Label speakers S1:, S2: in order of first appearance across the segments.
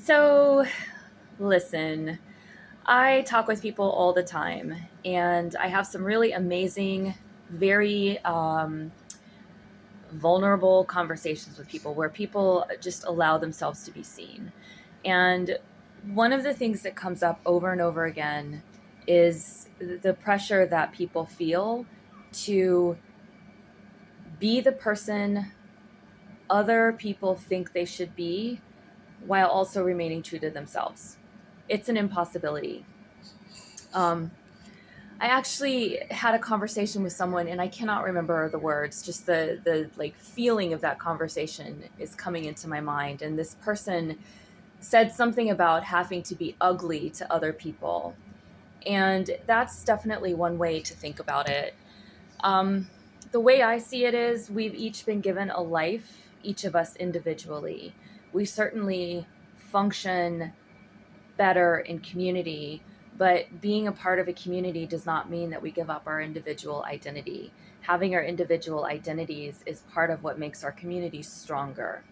S1: So, listen, I talk with people all the time, and I have some really amazing, very vulnerable conversations with people where people just allow themselves to be seen. And one of the things that comes up over and over again is the pressure that people feel to be the person other people think they should be while also remaining true to themselves. It's an impossibility. Um, I actually had a conversation with someone, and I cannot remember the words. Just the like feeling of that conversation is coming into my mind. And this person said something about having to be ugly to other people, and that's definitely one way to think about it. Um, the way I see it is, we've each been given a life, each of us individually. We certainly function better in community, but being a part of a community does not mean that we give up our individual identity. Having our individual identities is part of what makes our communities stronger.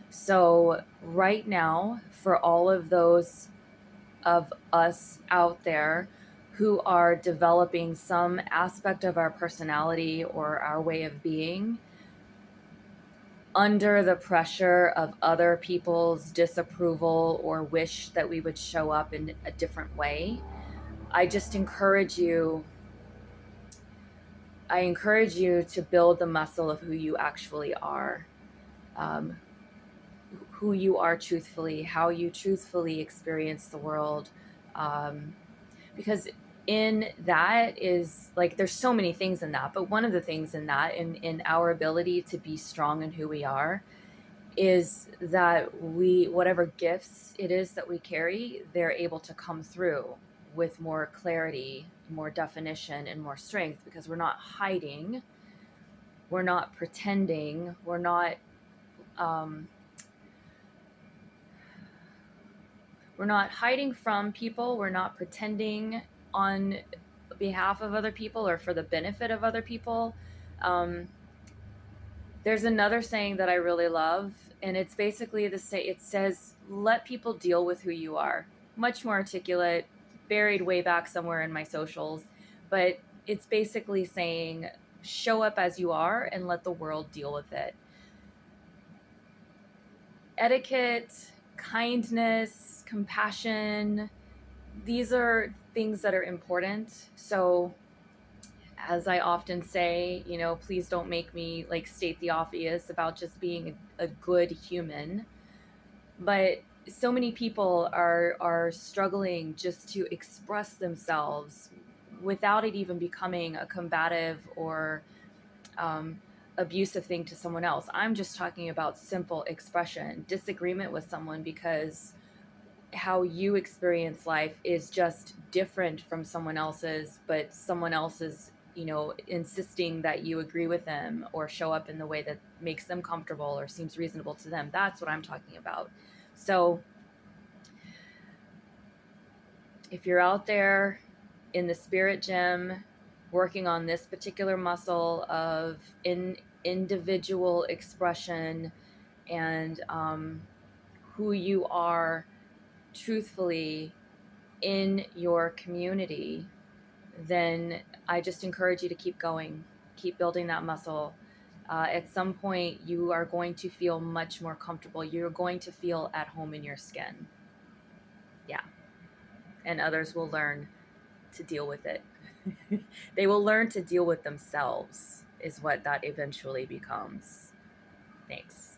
S1: So, right now, for all of those of us out there who are developing some aspect of our personality or our way of being, under the pressure of other people's disapproval or wish that we would show up in a different way, I just encourage you. I encourage you to build the muscle of who you actually are, um, who you are truthfully, how you truthfully experience the world. Um, because in that is like, there's so many things in that, but one of the things in that, in our ability to be strong in who we are, is that we, whatever gifts it is that we carry, they're able to come through with more clarity, more definition, and more strength, because we're not hiding, we're not pretending, um, we're not hiding from people, we're not pretending on behalf of other people or for the benefit of other people. um, There's another saying that I really love, and it's basically it says, let people deal with who you are. Much more articulate, buried way back somewhere in my socials, but it's basically saying, show up as you are and let the world deal with it. Etiquette, kindness, compassion, these are things that are important. So, as I often say, please don't make me like state the obvious about just being a good human. But so many people are struggling just to express themselves without it even becoming a combative or um, abusive thing to someone else. I'm just talking about simple expression, disagreement with someone because how you experience life is just different from someone else's, but someone else's, insisting that you agree with them or show up in the way that makes them comfortable or seems reasonable to them. That's what I'm talking about. So if you're out there in the spirit gym working on this particular muscle of individual expression and who you are truthfully in your community, then I just encourage you to keep going, keep building that muscle. At some point, you are going to feel much more comfortable. You're going to feel at home in your skin. Yeah. And others will learn to deal with it. They will learn to deal with themselves, is what that eventually becomes. Thanks.